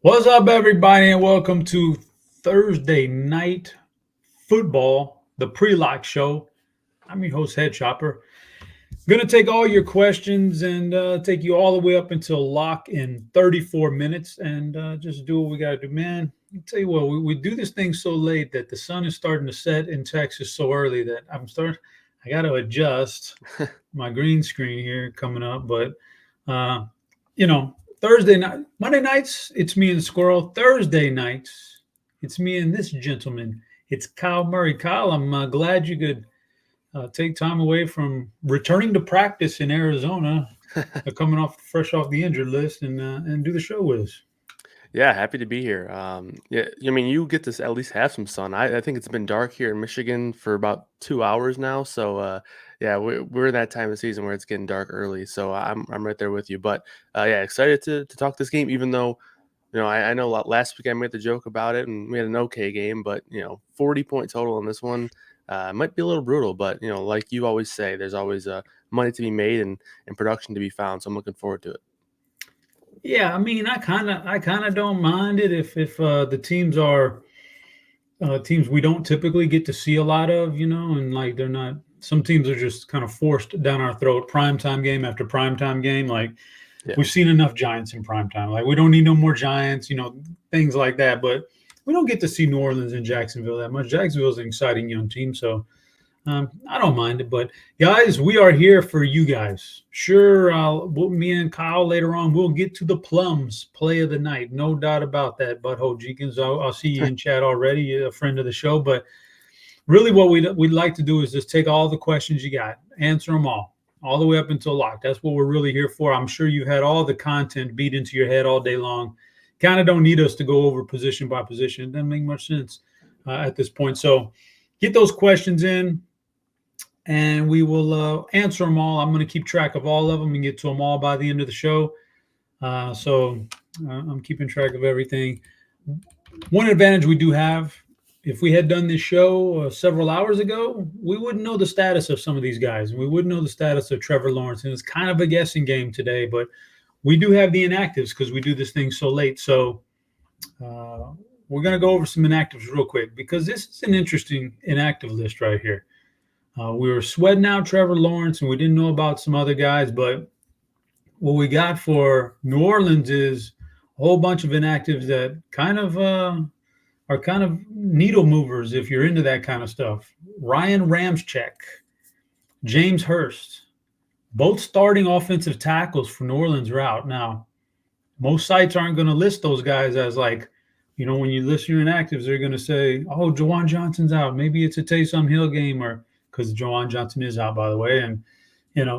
What's up, everybody, and welcome to Thursday Night Football, the pre-lock show. I'm your host, Head Chopper. Going to take all your questions and take you all the way up until lock in 34 minutes and just do what we got to do. Man, I'll tell you what, we do this thing so late that the sun is starting to set in Texas so early that I got to adjust my green screen here coming up. But, Thursday night, Monday nights, it's me and Squirrel. Thursday nights, it's me and this gentleman. It's Kyle Murray. Kyle, I'm glad you could take time away from returning to practice in Arizona, coming fresh off the injured list, and do the show with us. Yeah, happy to be here. You get to at least have some sun. I think it's been dark here in Michigan for about 2 hours now. So, we're in that time of season where it's getting dark early. So I'm right there with you. But excited to talk this game. Even though, I know last week I made the joke about it, and we had an okay game. But 40-point total on this one might be a little brutal. But like you always say, there's always money to be made and production to be found. So I'm looking forward to it. Yeah, I mean, I kind of don't mind it if the teams are teams we don't typically get to see a lot of, and like they're not. Some teams are just kind of forced down our throat, primetime game after primetime game. Like we've seen enough Giants in primetime. Like we don't need no more Giants, things like that. But we don't get to see New Orleans and Jacksonville that much. Jacksonville's an exciting young team, so I don't mind it. But guys, we are here for you guys. Sure, me and Kyle later on, we'll get to the Plums play of the night. No doubt about that, Butthole Jenkins. I'll see you in chat already, a friend of the show. But really what we'd like to do is just take all the questions you got, answer them all the way up until lock. That's what we're really here for. I'm sure you had all the content beat into your head all day long. Kind of don't need us to go over position by position. It doesn't make much sense at this point. So get those questions in, and we will answer them all. I'm going to keep track of all of them and get to them all by the end of the show. So I'm keeping track of everything. One advantage we do have, if we had done this show several hours ago, we wouldn't know the status of some of these guys. We wouldn't know the status of Trevor Lawrence. And it's kind of a guessing game today, but we do have the inactives because we do this thing so late. So we're going to go over some inactives real quick because this is an interesting inactive list right here. We were sweating out Trevor Lawrence, and we didn't know about some other guys. But what we got for New Orleans is a whole bunch of inactives that kind of are kind of needle movers if you're into that kind of stuff. Ryan Ramczyk, James Hurst, both starting offensive tackles for New Orleans are out. Now, most sites aren't going to list those guys as like, when you list your inactives, they're going to say, oh, Juwan Johnson's out. Maybe it's a Taysom Hill game, or because Juwan Johnson is out, by the way. And,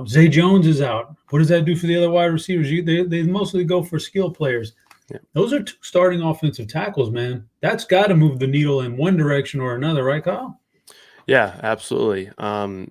Zay Jones is out. What does that do for the other wide receivers? They mostly go for skill players. Yeah. Those are two starting offensive tackles, man. That's got to move the needle in one direction or another, right, Kyle? Yeah, absolutely.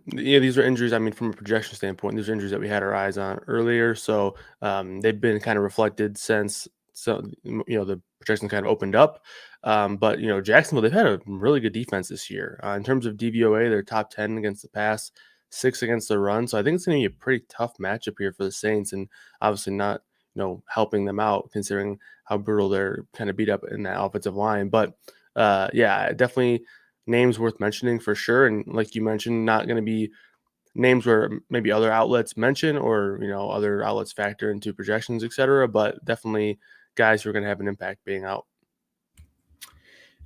These are injuries. I mean, from a projection standpoint, these are injuries that we had our eyes on earlier. So they've been kind of reflected since. So the projection kind of opened up. But Jacksonville, they've had a really good defense this year. In terms of DVOA, they're top 10 against the pass, 6 against the run. So I think it's going to be a pretty tough matchup here for the Saints, and obviously not helping them out considering how brutal they're kind of beat up in that offensive line. But definitely names worth mentioning for sure. And like you mentioned, not going to be names where maybe other outlets mention or, other outlets factor into projections, etc. But definitely guys who are going to have an impact being out.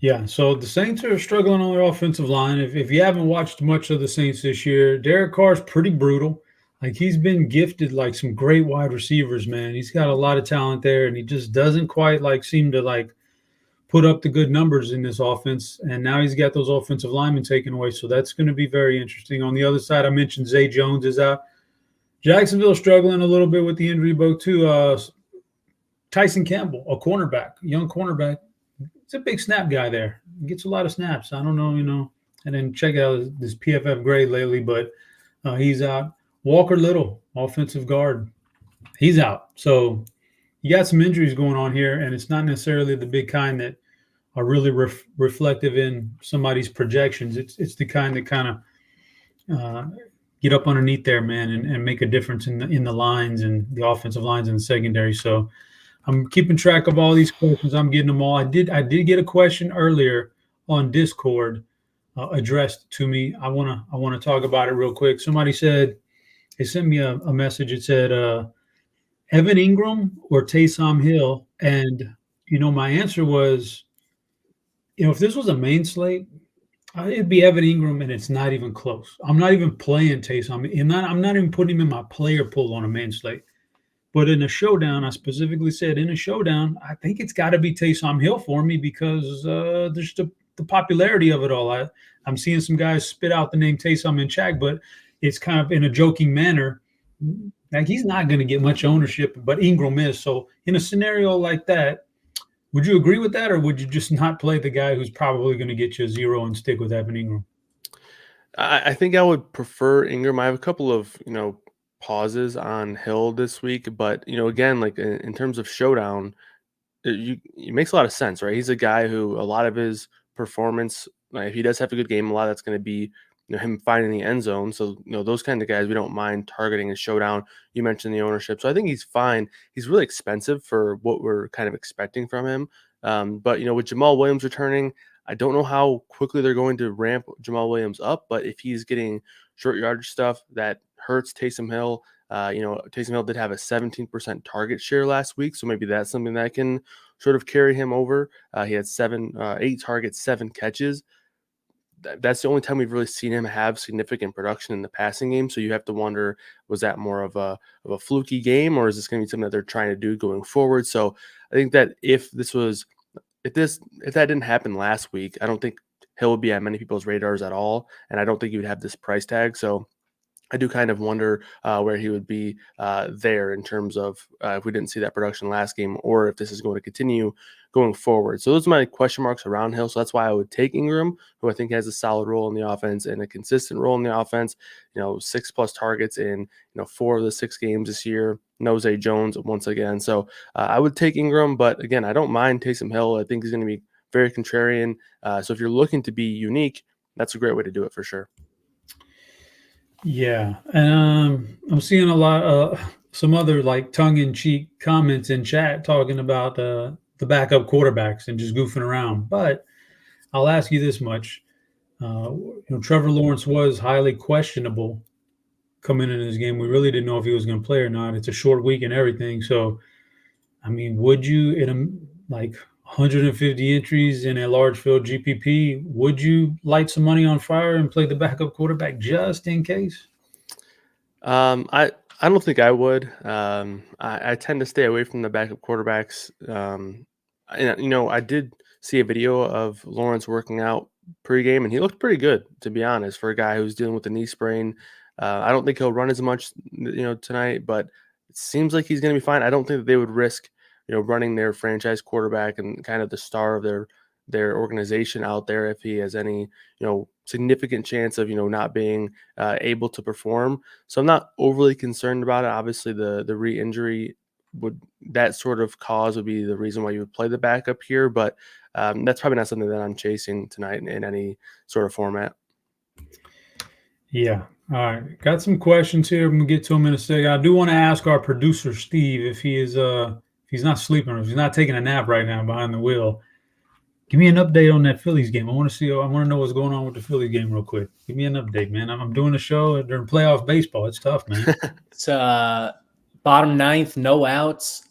Yeah, so the Saints are struggling on their offensive line. If you haven't watched much of the Saints this year, Derek Carr's pretty brutal. Like, he's been gifted like some great wide receivers, man. He's got a lot of talent there, and he just doesn't quite seem to put up the good numbers in this offense. And now he's got those offensive linemen taken away, so that's going to be very interesting. On the other side, I mentioned Zay Jones is out. Jacksonville struggling a little bit with the injury bug too. Tyson Campbell, a cornerback, young cornerback. He's a big snap guy there. He gets a lot of snaps. I don't know, I didn't check out this PFF grade lately, but he's out. Walker Little, offensive guard, he's out. So you got some injuries going on here, and it's not necessarily the big kind that are really reflective in somebody's projections. It's the kind that kind of get up underneath there, man, and make a difference in the lines and the offensive lines and the secondary. So I'm keeping track of all these questions. I'm getting them all. I did get a question earlier on Discord addressed to me. I wanna talk about it real quick. Somebody said they sent me a message. It said Evan Ingram or Taysom Hill, and my answer was, if this was a main slate, it'd be Evan Ingram, and it's not even close. I'm not even playing Taysom. I'm not even putting him in my player pool on a main slate. But in a showdown, I specifically said in a showdown, I think it's got to be Taysom Hill for me because there's the popularity of it all. I'm seeing some guys spit out the name Taysom in chat, but it's kind of in a joking manner. Like, he's not going to get much ownership, but Ingram is. So in a scenario like that, would you agree with that, or would you just not play the guy who's probably going to get you a 0 and stick with Evan Ingram? I think I would prefer Ingram. I have a couple of pauses on Hill this week, but again, like in terms of showdown, it makes a lot of sense, right? He's a guy who a lot of his performance, like if he does have a good game, a lot of that's going to be him finding the end zone. So those kind of guys we don't mind targeting in showdown. You mentioned the ownership, so I think he's fine. He's really expensive for what we're kind of expecting from him. But with Jamal Williams returning, I don't know how quickly they're going to ramp Jamal Williams up, but if he's getting short yardage stuff, that hurts Taysom Hill. Taysom Hill did have a 17% target share last week, so maybe that's something that can sort of carry him over. He had 8 targets, 7 catches. That's the only time we've really seen him have significant production in the passing game. So you have to wonder, was that more of a fluky game, or is this going to be something that they're trying to do going forward? So I think that if that didn't happen last week, I don't think Hill would be on many people's radars at all, and I don't think he would have this price tag. So I do kind of wonder where he would be there in terms of if we didn't see that production last game, or if this is going to continue going forward. So those are my question marks around Hill. So that's why I would take Ingram, who I think has a solid role in the offense and a consistent role in the offense. 6+ targets in 4 of the 6 games this year. No Zay Jones once again. So I would take Ingram, but again, I don't mind Taysom Hill. I think he's going to be very contrarian. So if you're looking to be unique, that's a great way to do it for sure. Yeah, I'm seeing a lot some other like tongue-in-cheek comments in chat talking about the backup quarterbacks and just goofing around. But I'll ask you this much: Trevor Lawrence was highly questionable coming into this game. We really didn't know if he was going to play or not. It's a short week and everything. So, I mean, would you, in a 150 entries in a large field GPP, would you light some money on fire and play the backup quarterback just in case? I don't think I would. I tend to stay away from the backup quarterbacks. And I did see a video of Lawrence working out pregame, and he looked pretty good, to be honest, for a guy who's dealing with a knee sprain. I don't think he'll run as much, tonight, but it seems like he's going to be fine. I don't think that they would risk, running their franchise quarterback and kind of the star of their organization out there if he has any, significant chance of, not being able to perform. So I'm not overly concerned about it. Obviously, the re-injury that sort of cause would be the reason why you would play the backup here, but that's probably not something that I'm chasing tonight in any sort of format. Yeah. All right. Got some questions here. I'm gonna get to them in a second. I do want to ask our producer Steve if he's not sleeping or if he's not taking a nap right now behind the wheel. Give me an update on that Phillies game. I want to know what's going on with the Phillies game real quick. Give me an update, man. I'm doing a show during playoff baseball. It's tough, man. It's bottom 9th, no outs.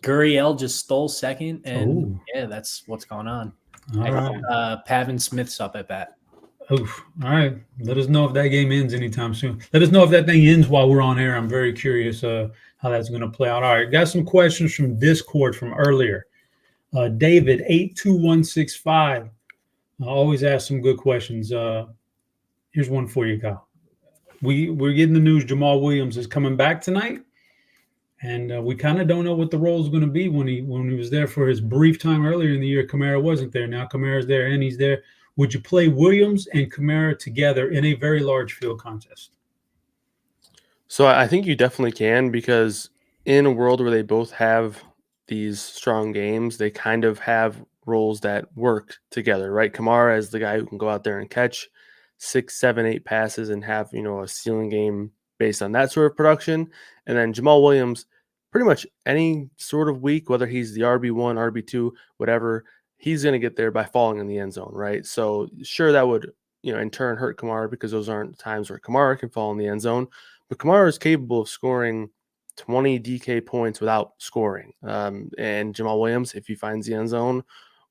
Gurriel just stole second, and yeah, that's what's going on. All right. Pavin Smith's up at bat. Oof. All right. Let us know if that game ends anytime soon. Let us know if that thing ends while we're on air. I'm very curious how that's going to play out. All right. Got some questions from Discord from earlier. David 82165 always ask some good questions. Here's one for you, Kyle. We're getting the news Jamal Williams is coming back tonight, and we kind of don't know what the role is going to be when he was there for his brief time earlier in the year. Kamara wasn't there. Now Kamara's there and he's there. Would you play Williams and Kamara together in a very large field contest? So I think you definitely can, because in a world where they both have these strong games, they kind of have roles that work together, right? Kamara is the guy who can go out there and catch 6, 7, 8 passes and have, a ceiling game based on that sort of production. And then Jamal Williams, pretty much any sort of week, whether he's the RB1, RB2, whatever, he's going to get there by falling in the end zone, right? So sure, that would, in turn hurt Kamara because those aren't times where Kamara can fall in the end zone. But Kamara is capable of scoring 20 DK points without scoring. And Jamal Williams, if he finds the end zone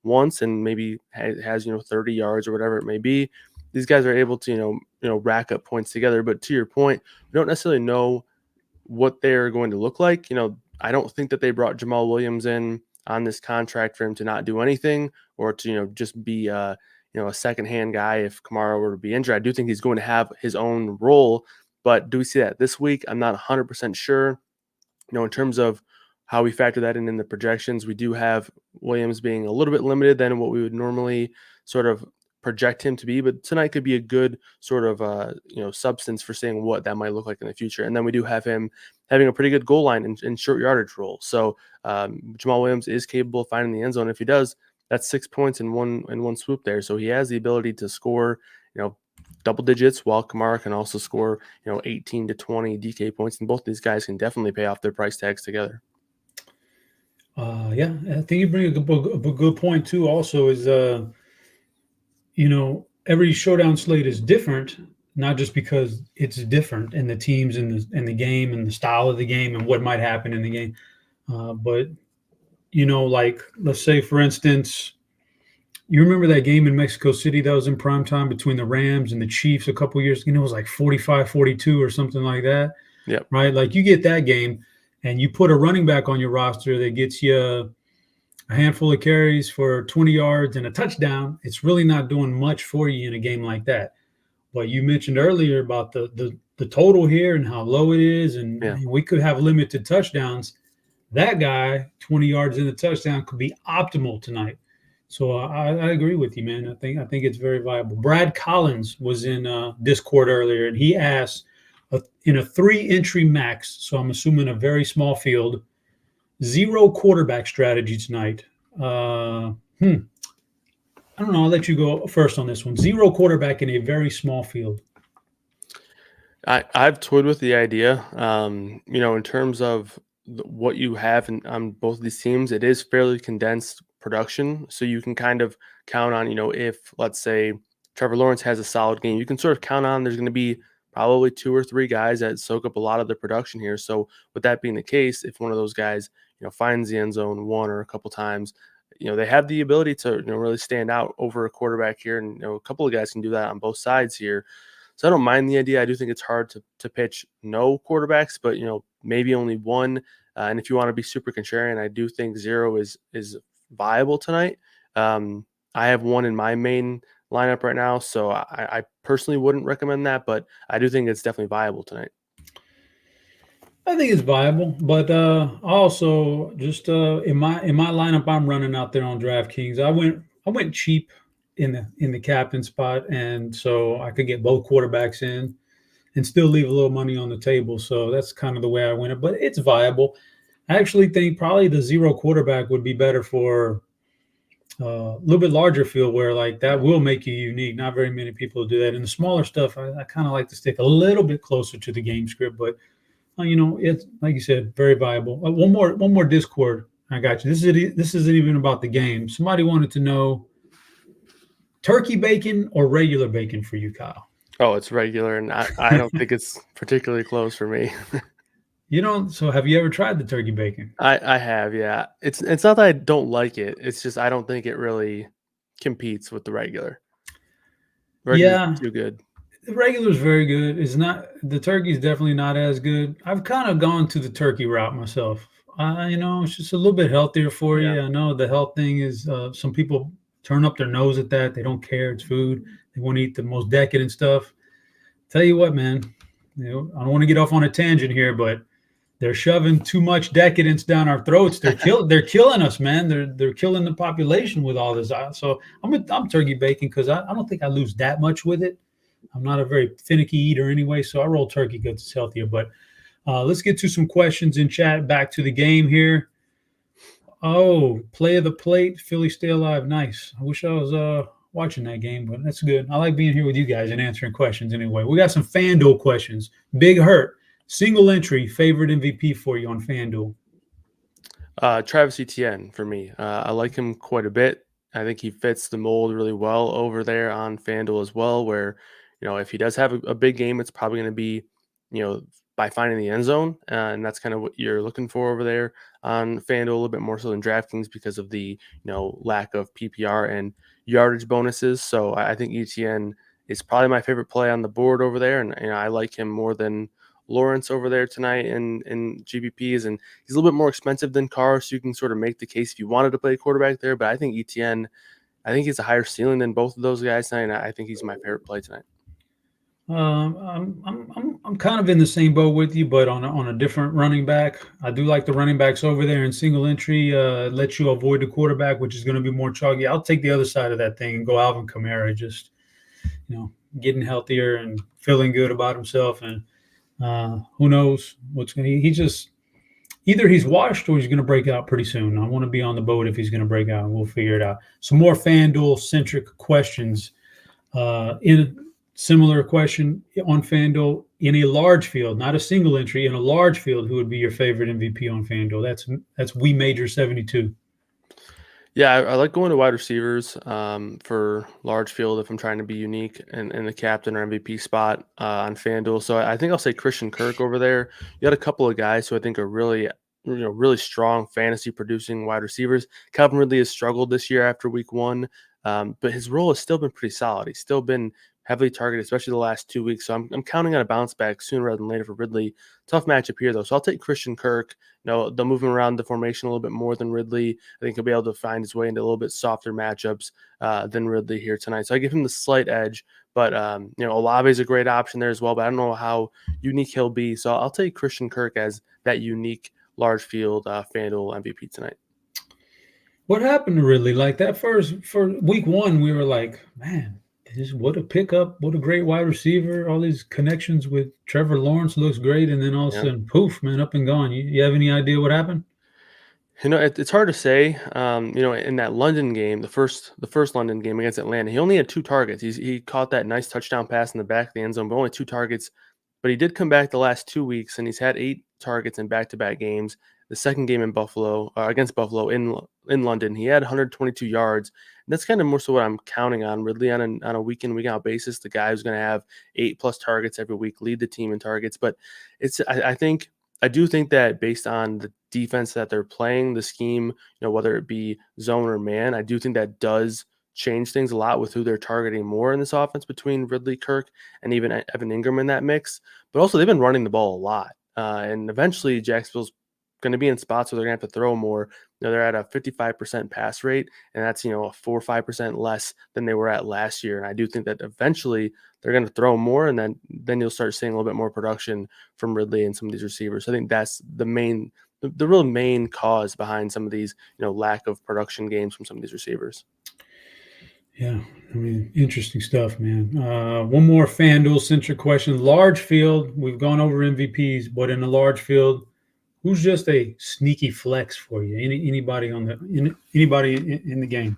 once and maybe has 30 yards or whatever it may be, these guys are able to rack up points together. But to your point, we don't necessarily know what they're going to look like. I don't think that they brought Jamal Williams in on this contract for him to not do anything or to just be a secondhand guy if Kamara were to be injured. I do think he's going to have his own role, but do we see that this week? I'm not 100% sure. In terms of how we factor that in the projections, we do have Williams being a little bit limited than what we would normally sort of project him to be, but tonight could be a good sort of substance for saying what that might look like in the future. And then we do have him having a pretty good goal line and short yardage role. So Jamal Williams is capable of finding the end zone. If he does, that's 6 points in one swoop there. So he has the ability to score double digits, while Kamara can also score 18 to 20 DK points, and both these guys can definitely pay off their price tags together. Yeah, I think you bring a good point too. Also, is every showdown slate is different, not just because it's different in the teams and the game and the style of the game and what might happen in the game, but like let's say for instance, you remember that game in Mexico City that was in prime time between the Rams and the Chiefs a couple years ago? It was like 45-42 or something like that. Yep. Right. Like you get that game and you put a running back on your roster that gets you a handful of carries for 20 yards and a touchdown. It's really not doing much for you in a game like that. But you mentioned earlier about the total here and how low it is. And we could have limited touchdowns. That guy, 20 yards in the touchdown could be optimal tonight. So I agree with you, man. I think it's very viable. Brad Collins was in Discord earlier, and he asked in a 3-entry max, so I'm assuming a very small field, 0 quarterback strategy tonight. I don't know. I'll let you go first on this one. 0 quarterback in a very small field. I've toyed with the idea. In terms of what you have on both of these teams, it is fairly condensed production, so you can kind of count on, if let's say Trevor Lawrence has a solid game, you can sort of count on there's going to be probably 2 or 3 guys that soak up a lot of the production here. So with that being the case, if one of those guys finds the end zone one or a couple times, they have the ability to really stand out over a quarterback here, and a couple of guys can do that on both sides here. So I don't mind the idea. I do think it's hard to pitch no quarterbacks, but maybe only one. And if you want to be super contrarian, I do think 0 is viable tonight. I have one in my main lineup right now, so I personally wouldn't recommend that, but I do think it's definitely viable tonight. I think it's viable, but also just in my lineup I'm running out there on DraftKings, I went cheap in the captain spot, and so I could get both quarterbacks in and still leave a little money on the table. So that's kind of the way I went it, but it's viable. I actually think probably the 0 quarterback would be better for a little bit larger field where like that will make you unique. Not very many people do that. And the smaller stuff, I kind of like to stick a little bit closer to the game script, but it's like you said, very viable. One more Discord. I got you. This isn't even about the game. Somebody wanted to know turkey bacon or regular bacon for you, Kyle. Oh, it's regular, and I don't think it's particularly close for me. So have you ever tried the turkey bacon? I have, yeah. It's not that I don't like it. It's just I don't think it really competes with the regular. Regular's too good. The regular is very good. It's not, the turkey is definitely not as good. I've kind of gone to the turkey route myself. It's just a little bit healthier for you. I know the health thing is some people turn up their nose at that. They don't care. It's food. They want to eat the most decadent stuff. Tell you what, man, I don't want to get off on a tangent here, but they're shoving too much decadence down our throats. They're killing us, man. They're killing the population with all this. So I'm turkey bacon because I don't think I lose that much with it. I'm not a very finicky eater anyway, so I roll turkey because it's healthier. But let's get to some questions in chat. Back to the game here. Oh, play of the plate. Philly stay alive. Nice. I wish I was watching that game, but that's good. I like being here with you guys and answering questions anyway. We got some FanDuel questions. Big Hurt. Single entry favorite MVP for you on FanDuel. Travis Etienne for me. I like him quite a bit. I think he fits the mold really well over there on FanDuel as well, where, if he does have a big game, it's probably going to be, by finding the end zone. And that's kind of what you're looking for over there on FanDuel a little bit more so than DraftKings because of the, lack of PPR and yardage bonuses. So I think Etienne is probably my favorite play on the board over there. And I like him more than Lawrence over there tonight in GPPs, and he's a little bit more expensive than Carr, so you can sort of make the case if you wanted to play a quarterback there. But I think Etienne, I think he's a higher ceiling than both of those guys tonight. And I think he's my favorite play tonight. I'm kind of in the same boat with you, but on a different running back. I do like the running backs over there in single entry. Let you avoid the quarterback, which is going to be more chalky. I'll take the other side of that thing and go Alvin Kamara, just getting healthier and feeling good about himself. And who knows what's going to – he just – either he's washed or he's going to break out pretty soon. I want to be on the boat if he's going to break out, and we'll figure it out. Some more FanDuel-centric questions. In similar question on FanDuel, in a large field, not a single entry, in a large field, who would be your favorite MVP on FanDuel? That's We Major 72. Yeah, I like going to wide receivers for large field if I'm trying to be unique in the captain or MVP spot on FanDuel. So I think I'll say Christian Kirk over there. You got a couple of guys who I think are really, really strong fantasy producing wide receivers. Calvin Ridley has struggled this year after week 1, but his role has still been pretty solid. He's still been heavily targeted, especially the last 2 weeks. So I'm counting on a bounce back sooner rather than later for Ridley. Tough matchup here, though. So I'll take Christian Kirk. They'll move him around the formation a little bit more than Ridley. I think he'll be able to find his way into a little bit softer matchups than Ridley here tonight. So I give him the slight edge. But, Olave is a great option there as well. But I don't know how unique he'll be. So I'll take Christian Kirk as that unique large field FanDuel MVP tonight. What happened to Ridley? Like that for week 1, we were like, man, what a pickup, what a great wide receiver. All these connections with Trevor Lawrence looks great. And then all of a sudden, poof, man, up and gone. You have any idea what happened? It's hard to say. In that London game, the first London game against Atlanta, he only had 2 targets. He caught that nice touchdown pass in the back of the end zone, but only 2 targets. But he did come back the last 2 weeks, and he's had 8 targets in back-to-back games. The second game in Buffalo, against Buffalo in London, he had 122 yards. And that's kind of more so what I'm counting on Ridley on a week in, week out basis. The guy who's going to have 8+ targets every week, lead the team in targets. But I do think that based on the defense that they're playing, the scheme, whether it be zone or man, I do think that does change things a lot with who they're targeting more in this offense between Ridley, Kirk, and even Evan Ingram in that mix. But also they've been running the ball a lot. And eventually Jacksonville's going to be in spots where they're going to have to throw more. They're at a 55% pass rate, and that's, a 4 or 5% less than they were at last year. And I do think that eventually they're going to throw more, and then you'll start seeing a little bit more production from Ridley and some of these receivers. So I think that's the real main cause behind some of these, lack of production games from some of these receivers. Yeah, interesting stuff, man. One more FanDuel-centric question. Large field, we've gone over MVPs, but in a large field, who's just a sneaky flex for you? Anybody in the game?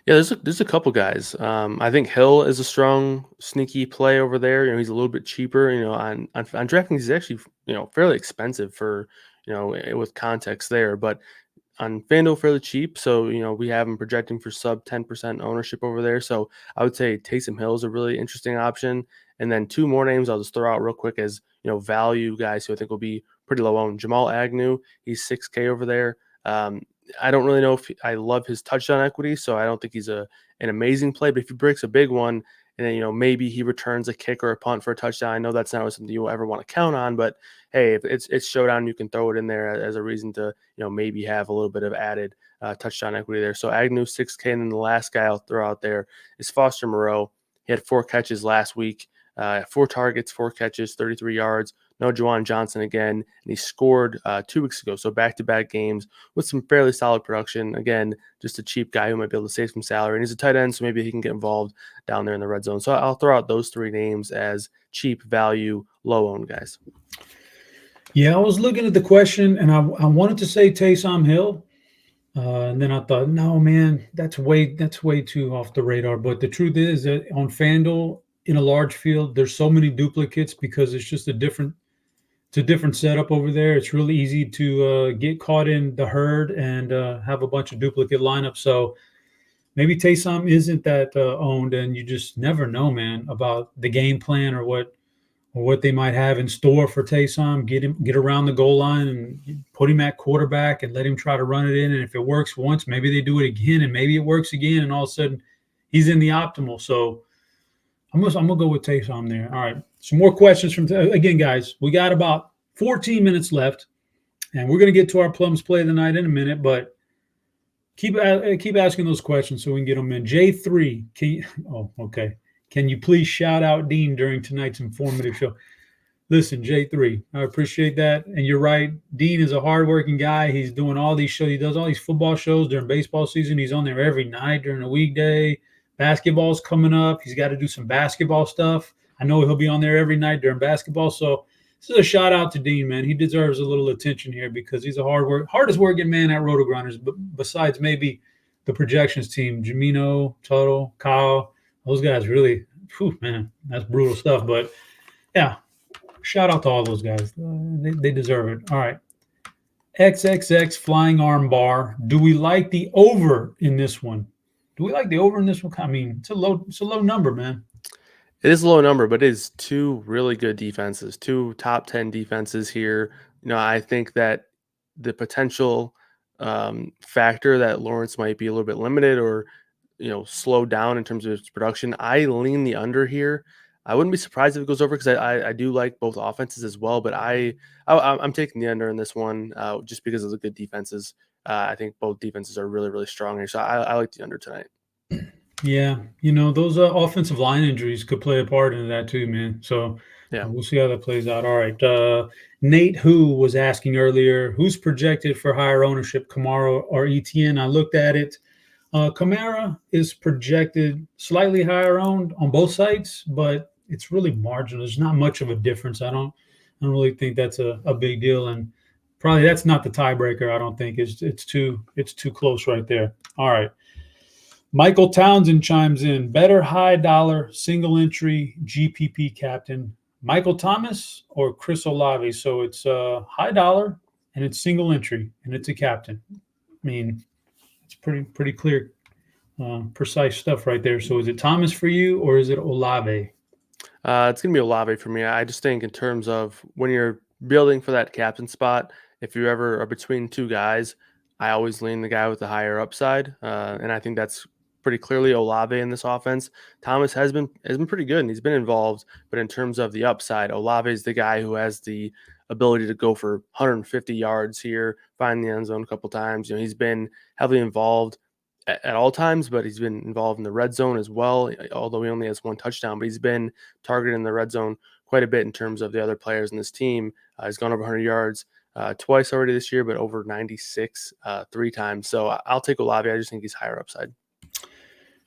Yeah, there's a couple guys. I think Hill is a strong sneaky play over there. He's a little bit cheaper. On DraftKings, he's actually fairly expensive for with context there, but on FanDuel fairly cheap. So we have him projecting for sub 10% ownership over there. So I would say Taysom Hill is a really interesting option. And then 2 more names I'll just throw out real quick as value guys who I think will be pretty low owned. Jamal Agnew, he's $6K over there. I don't really know if I love his touchdown equity, so I don't think he's an amazing play. But if he breaks a big one, and then maybe he returns a kick or a punt for a touchdown, I know that's not something you will ever want to count on. But hey, if it's showdown, you can throw it in there as a reason to maybe have a little bit of added touchdown equity there. So Agnew 6K, and then the last guy I'll throw out there is Foster Moreau. He had 4 catches last week, 4 targets, 4 catches, 33 yards. No Juwan Johnson again, and he scored 2 weeks ago. So back-to-back games with some fairly solid production. Again, just a cheap guy who might be able to save some salary. And he's a tight end, so maybe he can get involved down there in the red zone. So I'll throw out those 3 names as cheap value, low-owned guys. Yeah, I was looking at the question, and I wanted to say Taysom Hill. And then I thought, no, man, that's way too off the radar. But the truth is that on FanDuel, in a large field, there's so many duplicates because it's just a different it's a different setup over there. It's really easy to get caught in the herd and have a bunch of duplicate lineups. So maybe Taysom isn't that owned, and you just never know, man, about the game plan or what they might have in store for Taysom. Get around the goal line and put him at quarterback and let him try to run it in. And if it works once, maybe they do it again, and maybe it works again, and all of a sudden he's in the optimal. So I'm gonna go with Taysom there. All right, some more questions from again, guys. We got about 14 minutes left, and we're gonna get to our plums play of the night in a minute, but keep asking those questions so we can get them in. J3, okay. Can you please shout out Dean during tonight's informative show? Listen, J3, I appreciate that, and you're right. Dean is a hardworking guy. He's doing all these shows. He does all these football shows during baseball season. He's on there every night during the weekday. Basketball's coming up. He's got to do some basketball stuff. I know he'll be on there every night during basketball. So this is a shout out to Dean, man. He deserves a little attention here because he's a hardest working man at RotoGrinders, but besides maybe the projections team, Jamino, Tuttle, Kyle, those guys really, man, that's brutal stuff. But yeah, shout out to all those guys. They deserve it. All right. XXX Flying Arm Bar. Do we like the over in this one? Do we like the over in this one? I mean, it's a low number, man. It is a low number, but it is two really good defenses, two top 10 defenses here. I think that the potential factor that Lawrence might be a little bit limited or, slow down in terms of his production. I lean the under here. I wouldn't be surprised if it goes over because I do like both offenses as well, but I'm taking the under in this one just because of the good defenses. I think both defenses are really, really strong here. So I like the under tonight. Yeah. Those offensive line injuries could play a part in that too, man. So yeah, we'll see how that plays out. All right. Nate, who was asking earlier, who's projected for higher ownership, Kamara or ETN? I looked at it. Kamara is projected slightly higher owned on both sites, but it's really marginal. There's not much of a difference. I don't really think that's a big deal. And probably that's not the tiebreaker. I don't think it's too close right there. All right. Michael Townsend chimes in. Better high dollar single entry GPP captain, Michael Thomas or Chris Olave? So it's high dollar and it's single entry and it's a captain. I mean, it's pretty clear, precise stuff right there. So is it Thomas for you or is it Olave? It's gonna be Olave for me. I just think in terms of when you're building for that captain spot, if you ever are between two guys, I always lean the guy with the higher upside, and I think that's pretty clearly Olave in this offense. Thomas has been pretty good and he's been involved, but in terms of the upside, Olave is the guy who has the ability to go for 150 yards here, find the end zone a couple times. He's been heavily involved at all times, but he's been involved in the red zone as well, although he only has one touchdown, but he's been targeted in the red zone quite a bit in terms of the other players in this team. He's gone over 100 yards twice already this year, but over 96 3 times. So I'll take Olave. I just think he's higher upside.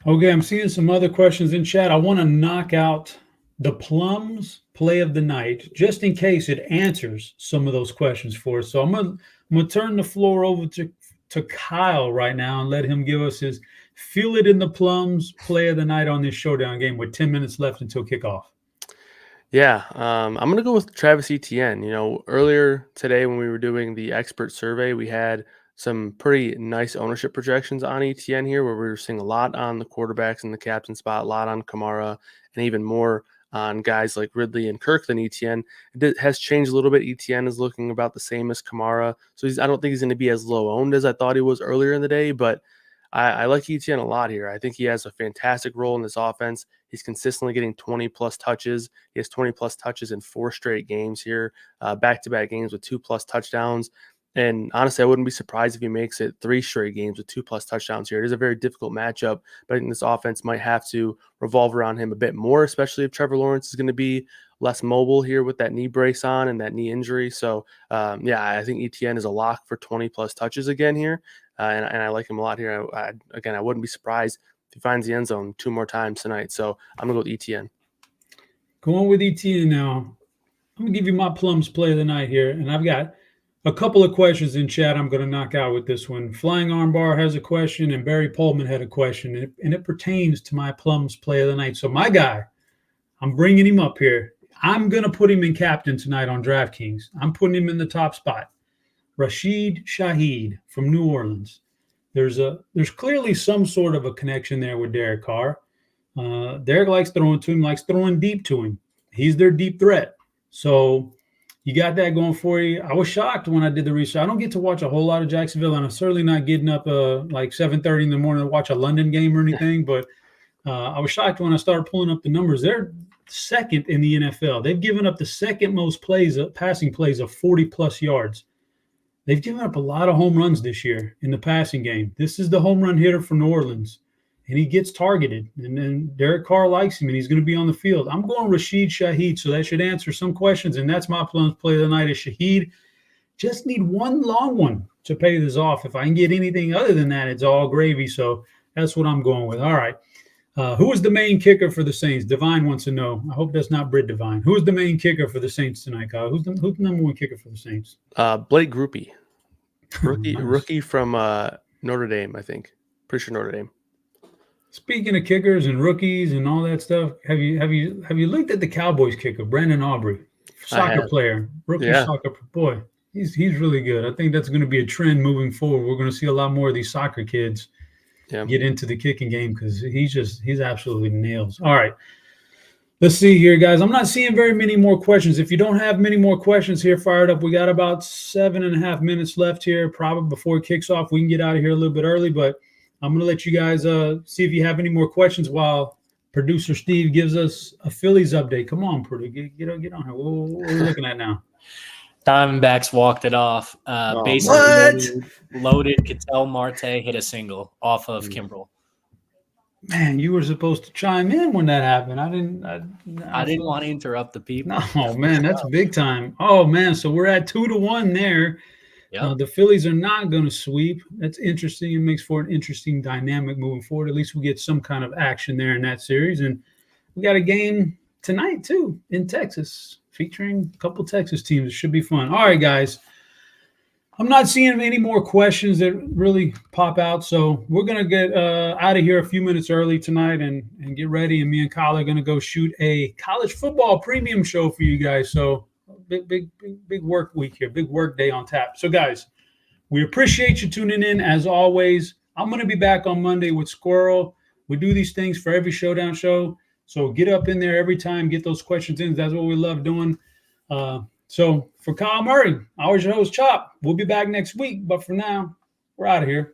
Okay, I'm seeing some other questions in chat. I want to knock out the plums play of the night just in case it answers some of those questions for us. So I'm gonna turn the floor over to Kyle right now and let him give us his feel it in the plums play of the night on this showdown game with 10 minutes left until kickoff. Yeah, I'm going to go with Travis Etienne. Earlier today when we were doing the expert survey, we had some pretty nice ownership projections on Etienne here where we were seeing a lot on the quarterbacks in the captain spot, a lot on Kamara, and even more on guys like Ridley and Kirk than Etienne. It has changed a little bit. Etienne is looking about the same as Kamara. So I don't think he's going to be as low owned as I thought he was earlier in the day, but I like Etienne a lot here. I think he has a fantastic role in this offense. He's consistently getting 20-plus touches. He has 20-plus touches in 4 straight games here, back-to-back games with 2-plus touchdowns. And honestly, I wouldn't be surprised if he makes it 3 straight games with 2-plus touchdowns here. It is a very difficult matchup, but I think this offense might have to revolve around him a bit more, especially if Trevor Lawrence is going to be less mobile here with that knee brace on and that knee injury. So, I think Etienne is a lock for 20-plus touches again here, and I like him a lot here. I wouldn't be surprised if he finds the end zone 2 more times tonight. So I'm going to go with Etienne. Going with Etienne now. I'm going to give you my plums play of the night here, and I've got a couple of questions in chat I'm going to knock out with this one. Flying Armbar has a question, and Barry Pullman had a question, and it pertains to my plums play of the night. So my guy, I'm bringing him up here. I'm going to put him in captain tonight on DraftKings. I'm putting him in the top spot. Rashid Shaheed from New Orleans. There's clearly some sort of a connection there with Derek Carr. Derek likes throwing to him, likes throwing deep to him. He's their deep threat. So you got that going for you. I was shocked when I did the research. I don't get to watch a whole lot of Jacksonville, and I'm certainly not getting up like 7:30 in the morning to watch a London game or anything. But I was shocked when I started pulling up the numbers. They're second in the NFL. They've given up the second most passing plays of 40-plus yards. They've given up a lot of home runs this year in the passing game. This is the home run hitter for New Orleans, and he gets targeted. And then Derek Carr likes him, and he's going to be on the field. I'm going Rashid Shaheed, so that should answer some questions, and that's my play of the night is Shaheed. Just need one long one to pay this off. If I can get anything other than that, it's all gravy. So that's what I'm going with. All right. Who is the main kicker for the Saints? Divine wants to know. I hope that's not Britt Divine. Who is the main kicker for the Saints tonight, Kyle? Who's the number one kicker for the Saints? Blake Groupie, Nice. rookie from Notre Dame, I think. Pretty sure Notre Dame. Speaking of kickers and rookies and all that stuff, have you looked at the Cowboys kicker, Brandon Aubrey, soccer player, rookie soccer boy? He's really good. I think that's going to be a trend moving forward. We're going to see a lot more of these soccer kids get into the kicking game because he's absolutely nails. All right. Let's see here, guys. I'm not seeing very many more questions. If you don't have many more questions here fired up, we got about 7.5 minutes left here, probably before it kicks off. We can get out of here a little bit early, but I'm going to let you guys see if you have any more questions while producer Steve gives us a Phillies update. Come on, Purdue. Get on here. What are we looking at now? Diamondbacks walked it off. Basically loaded. Ketel Marte hit a single off of Kimbrel. Man, you were supposed to chime in when that happened. I didn't want to interrupt the people. No, man, that's big time. Oh, man, so we're at 2-1 there. Yep. The Phillies are not going to sweep. That's interesting. It makes for an interesting dynamic moving forward. At least we get some kind of action there in that series. And we got a game tonight, too, in Texas, featuring a couple Texas teams. It should be fun. All right, guys. I'm not seeing any more questions that really pop out, so we're going to get out of here a few minutes early tonight and get ready, and me and Kyle are going to go shoot a college football premium show for you guys. So big work week here, big work day on tap. So, guys, we appreciate you tuning in, as always. I'm going to be back on Monday with Squirrel. We do these things for every Showdown show, so get up in there every time, get those questions in. That's what we love doing. So for Kyle Murray, I was your host, Chop. We'll be back next week, but for now, we're out of here.